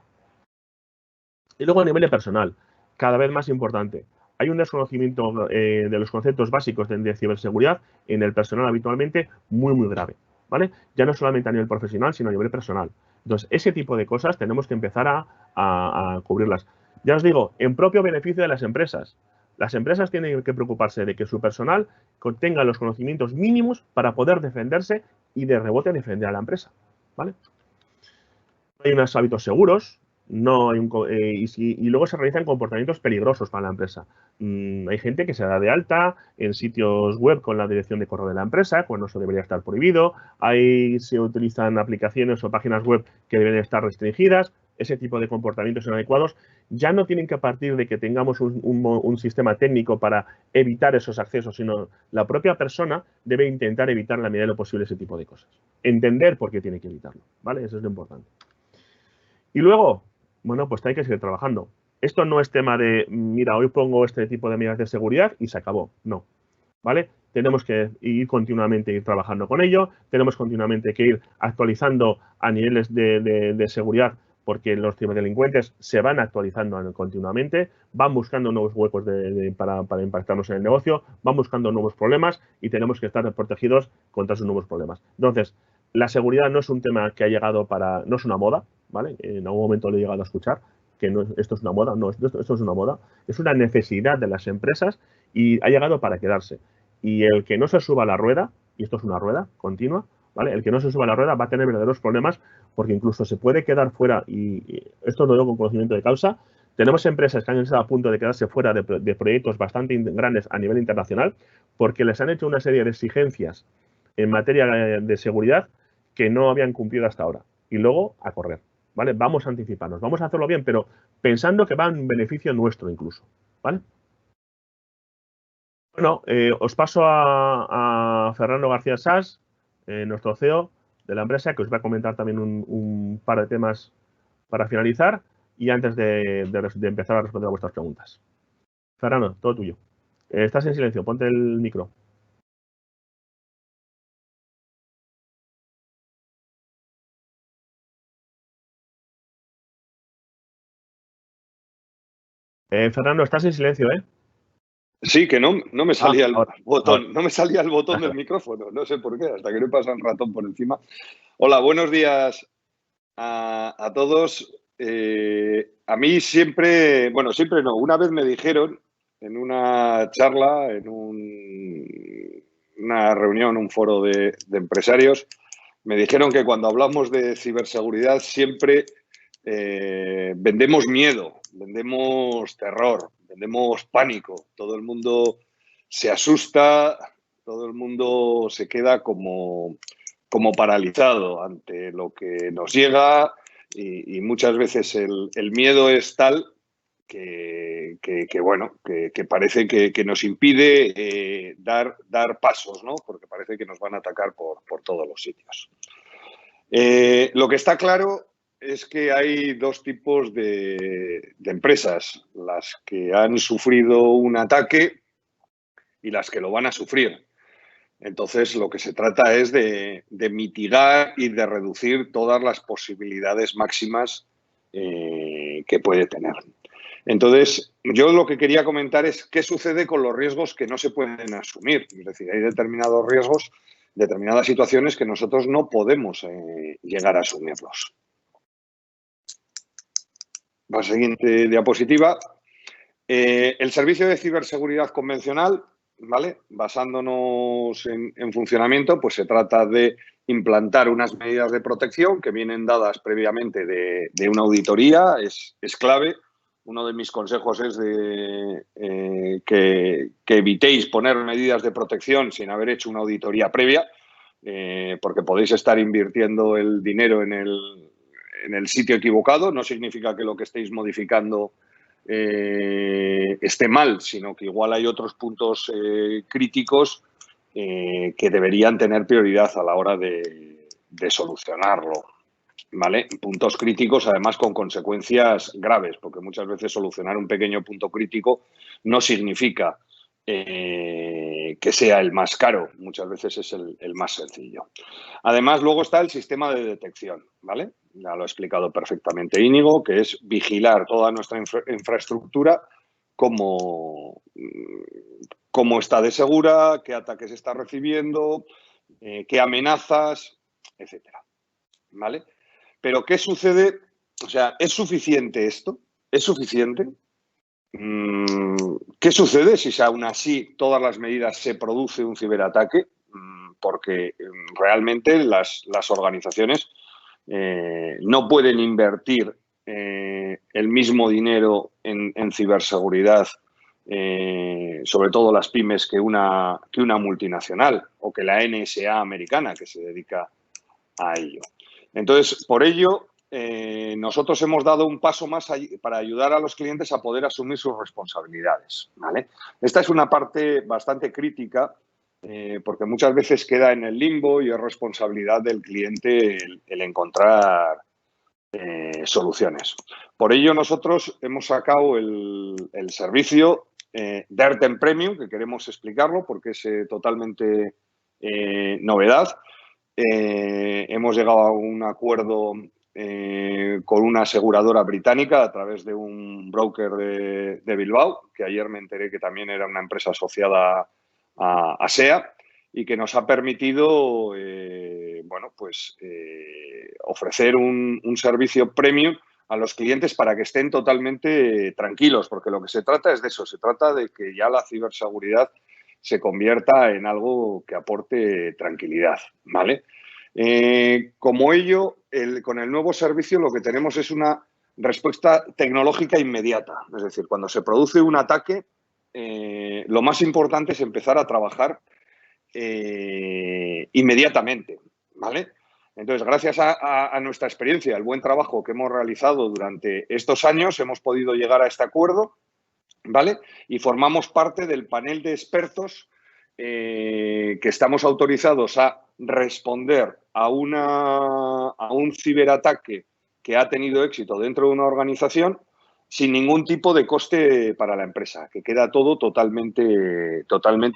Y luego a nivel de personal, cada vez más importante. Hay un desconocimiento de los conceptos básicos de ciberseguridad en el personal habitualmente muy, muy grave, ¿vale? Ya no solamente a nivel profesional, sino a nivel personal. Entonces, ese tipo de cosas tenemos que empezar a cubrirlas. Ya os digo, en propio beneficio de las empresas. Las empresas tienen que preocuparse de que su personal tenga los conocimientos mínimos para poder defenderse y de rebote defender a la empresa, ¿vale? Hay unos hábitos seguros, no hay y luego se realizan comportamientos peligrosos para la empresa. Hay gente que se da de alta en sitios web con la dirección de correo de la empresa, cuando eso debería estar prohibido. Se utilizan aplicaciones o páginas web que deben estar restringidas. Ese tipo de comportamientos inadecuados ya no tienen que partir de que tengamos un sistema técnico para evitar esos accesos, sino la propia persona debe intentar evitar en la medida de lo posible ese tipo de cosas. Entender por qué tiene que evitarlo, ¿vale? Eso es lo importante. Y luego, bueno, pues hay que seguir trabajando. Esto no es tema de, mira, hoy pongo este tipo de medidas de seguridad y se acabó. No, ¿vale? Tenemos que ir trabajando con ello, tenemos continuamente que ir actualizando a niveles de seguridad porque los ciberdelincuentes se van actualizando continuamente, van buscando nuevos huecos para impactarnos en el negocio, van buscando nuevos problemas y tenemos que estar protegidos contra esos nuevos problemas. Entonces, la seguridad no es un tema que ha llegado no es una moda, ¿vale? En algún momento lo he llegado a escuchar, que esto es una moda, no, esto es una moda, es una necesidad de las empresas y ha llegado para quedarse. Y el que no se suba a la rueda y esto es una rueda continua, ¿vale? El que no se suba a la rueda va a tener verdaderos problemas porque incluso se puede quedar fuera, y esto lo digo con conocimiento de causa. Tenemos empresas que han estado a punto de quedarse fuera de proyectos bastante grandes a nivel internacional porque les han hecho una serie de exigencias en materia de seguridad que no habían cumplido hasta ahora. Y luego a correr, ¿vale? Vamos a anticiparnos, vamos a hacerlo bien, pero pensando que va en beneficio nuestro incluso, ¿vale? Bueno, os paso a Fernando García Sas, nuestro CEO de la empresa, que os va a comentar también un par de temas para finalizar y antes de empezar a responder a vuestras preguntas. Fernando, todo tuyo. Estás en silencio, ponte el micro. Fernando, estás en silencio, ¿eh? Sí, que no me salía el botón, ahora. no me salía el botón del micrófono, no sé por qué, hasta que no pasa un ratón por encima. Hola, buenos días a todos. A mí siempre, bueno, siempre no, una vez me dijeron en una charla, en una reunión, un foro de empresarios, me dijeron que cuando hablamos de ciberseguridad siempre vendemos miedo, vendemos terror, vendemos pánico. Todo el mundo se asusta, todo el mundo se queda como paralizado ante lo que nos llega y muchas veces el miedo es tal que parece que nos impide dar pasos, ¿no? Porque parece que nos van a atacar por todos los sitios. Lo que está claro es que hay dos tipos de empresas, las que han sufrido un ataque y las que lo van a sufrir. Entonces, lo que se trata es de mitigar y de reducir todas las posibilidades máximas que puede tener. Entonces, yo lo que quería comentar es qué sucede con los riesgos que no se pueden asumir. Es decir, hay determinados riesgos, determinadas situaciones que nosotros no podemos llegar a asumirlos. La siguiente diapositiva. El servicio de ciberseguridad convencional, ¿vale? Basándonos en funcionamiento, pues se trata de implantar unas medidas de protección que vienen dadas previamente de una auditoría, es clave. Uno de mis consejos es que evitéis poner medidas de protección sin haber hecho una auditoría previa, porque podéis estar invirtiendo el dinero en el sitio equivocado. No significa que lo que estéis modificando esté mal, sino que igual hay otros puntos críticos que deberían tener prioridad a la hora de solucionarlo, ¿vale? Puntos críticos, además, con consecuencias graves, porque muchas veces solucionar un pequeño punto crítico no significa que sea el más caro, muchas veces es el más sencillo. Además, luego está el sistema de detección, ¿vale? Ya lo ha explicado perfectamente Íñigo, que es vigilar toda nuestra infraestructura, cómo está de segura, qué ataques está recibiendo, qué amenazas, etcétera, ¿vale? Pero ¿qué sucede? O sea, ¿es suficiente esto? ¿Es suficiente? ¿Qué sucede si aún así todas las medidas se produce un ciberataque? Porque realmente las organizaciones no pueden invertir el mismo dinero en ciberseguridad, sobre todo las pymes, que una multinacional o que la NSA americana, que se dedica a ello. Entonces, por ello, nosotros hemos dado un paso más para ayudar a los clientes a poder asumir sus responsabilidades, ¿vale? Esta es una parte bastante crítica porque muchas veces queda en el limbo y es responsabilidad del cliente el encontrar soluciones. Por ello, nosotros hemos sacado el servicio DERTEN Premium, que queremos explicarlo porque es totalmente novedad. Hemos llegado a un acuerdo con una aseguradora británica a través de un broker de Bilbao, que ayer me enteré que también era una empresa asociada a SEA y que nos ha permitido ofrecer un servicio premium a los clientes para que estén totalmente tranquilos, porque lo que se trata es de eso, se trata de que ya la ciberseguridad se convierta en algo que aporte tranquilidad, ¿vale? Como ello, con el nuevo servicio lo que tenemos es una respuesta tecnológica inmediata. Es decir, cuando se produce un ataque, lo más importante es empezar a trabajar inmediatamente, ¿vale? Entonces, gracias a nuestra experiencia, el buen trabajo que hemos realizado durante estos años, hemos podido llegar a este acuerdo, ¿vale? Y formamos parte del panel de expertos que estamos autorizados a responder a un ciberataque que ha tenido éxito dentro de una organización sin ningún tipo de coste para la empresa, que queda todo totalmente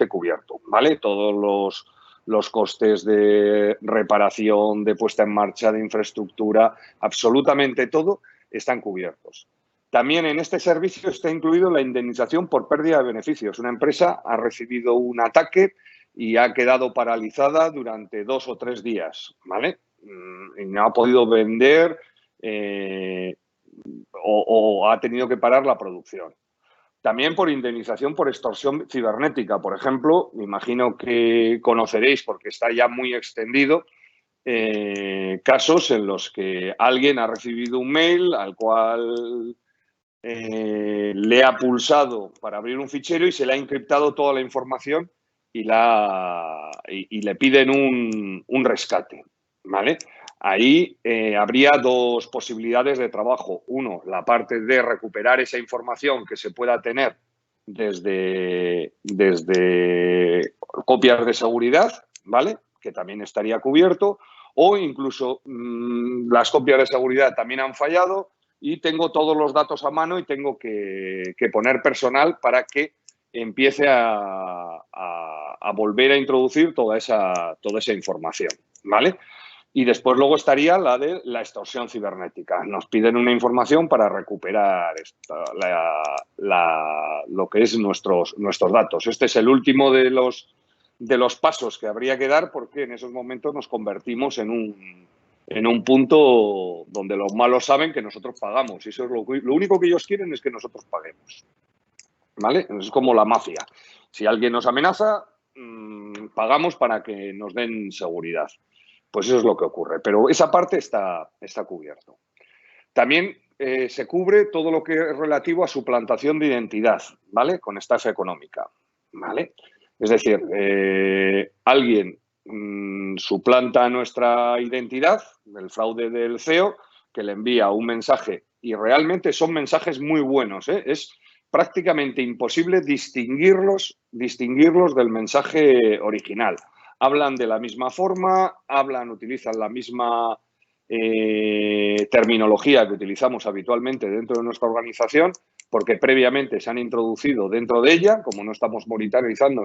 cubierto, ¿vale? Todos los costes de reparación, de puesta en marcha, de infraestructura, absolutamente todo están cubiertos. También en este servicio está incluido la indemnización por pérdida de beneficios. Una empresa ha recibido un ataque y ha quedado paralizada durante 2 o 3 días, ¿vale? Y no ha podido vender o ha tenido que parar la producción. También por indemnización por extorsión cibernética. Por ejemplo, me imagino que conoceréis, porque está ya muy extendido, casos en los que alguien ha recibido un mail al cual le ha pulsado para abrir un fichero y se le ha encriptado toda la información y le piden un rescate, ¿vale? Ahí habría 2 posibilidades de trabajo. Uno, la parte de recuperar esa información que se pueda tener desde copias de seguridad, ¿vale? Que también estaría cubierto. O incluso las copias de seguridad también han fallado y tengo todos los datos a mano y tengo que poner personal para que empiece a volver a introducir toda esa información, ¿vale? Y después luego estaría la de la extorsión cibernética. Nos piden una información para recuperar lo que es nuestros datos. Este es el último de los pasos que habría que dar, porque en esos momentos nos convertimos en un punto donde los malos saben que nosotros pagamos. Y eso es lo único que ellos quieren es que nosotros paguemos, ¿vale? Es como la mafia. Si alguien nos amenaza, pagamos para que nos den seguridad. Pues eso es lo que ocurre. Pero esa parte está cubierto. También se cubre todo lo que es relativo a suplantación de identidad, ¿vale? Con estafa económica, ¿vale? Es decir, alguien suplanta nuestra identidad, el fraude del CEO, que le envía un mensaje, y realmente son mensajes muy buenos, ¿eh? Es prácticamente imposible distinguirlos del mensaje original. Hablan de la misma forma, utilizan la misma terminología que utilizamos habitualmente dentro de nuestra organización, porque previamente se han introducido dentro de ella. Como no estamos monitorizando,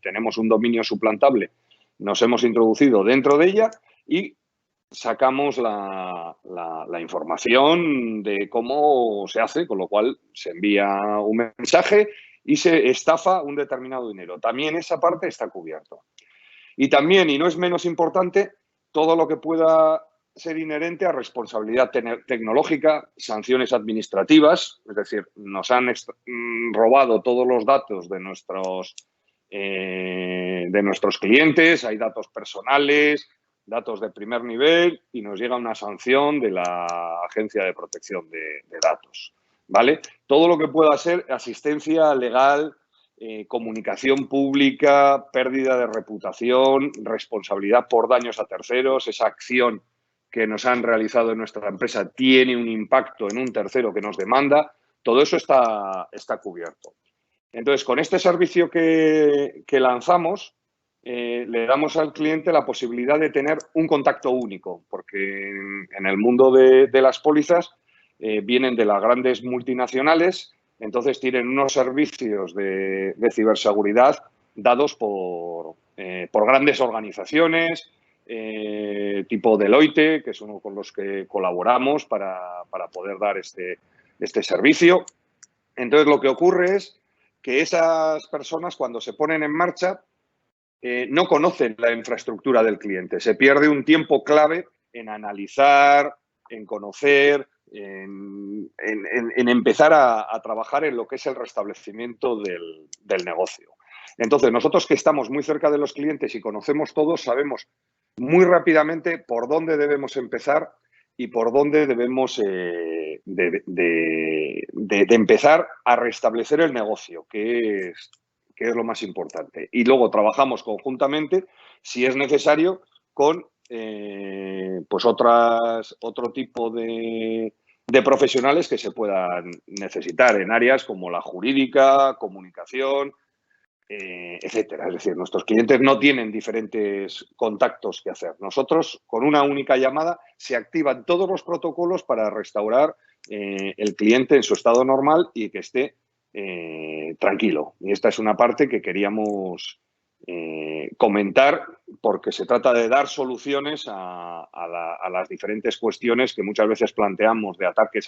tenemos un dominio suplantable, nos hemos introducido dentro de ella y sacamos la información de cómo se hace, con lo cual se envía un mensaje y se estafa un determinado dinero. También esa parte está cubierta. Y también, y no es menos importante, todo lo que pueda ser inherente a responsabilidad tecnológica, sanciones administrativas, es decir, nos han robado todos los datos de nuestros clientes, hay datos personales, datos de primer nivel, y nos llega una sanción de la Agencia de Protección de Datos, ¿vale? Todo lo que pueda ser asistencia legal, comunicación pública, pérdida de reputación, responsabilidad por daños a terceros, esa acción que nos han realizado en nuestra empresa tiene un impacto en un tercero que nos demanda, todo eso está cubierto. Entonces, con este servicio que lanzamos, le damos al cliente la posibilidad de tener un contacto único, porque en el mundo de las pólizas vienen de las grandes multinacionales. Entonces tienen unos servicios de ciberseguridad dados por grandes organizaciones, tipo Deloitte, que es uno con los que colaboramos para poder dar este servicio. Entonces lo que ocurre es que esas personas, cuando se ponen en marcha, no conocen la infraestructura del cliente. Se pierde un tiempo clave en analizar, en conocer, en empezar a trabajar en lo que es el restablecimiento del negocio. Entonces, nosotros que estamos muy cerca de los clientes y conocemos todos, sabemos muy rápidamente por dónde debemos empezar y por dónde debemos de empezar a restablecer el negocio, que es lo más importante. Y luego trabajamos conjuntamente, si es necesario, con pues otro tipo de profesionales que se puedan necesitar en áreas como la jurídica, comunicación, etcétera. Es decir, nuestros clientes no tienen diferentes contactos que hacer. Nosotros, con una única llamada, se activan todos los protocolos para restaurar el cliente en su estado normal y que esté tranquilo. Y esta es una parte que queríamos comentar, porque se trata de dar soluciones a las diferentes cuestiones que muchas veces planteamos de ataques,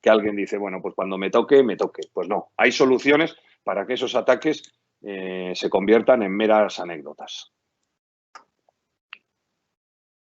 que alguien dice, bueno, pues cuando me toque, me toque. Pues no, hay soluciones para que esos ataques se conviertan en meras anécdotas.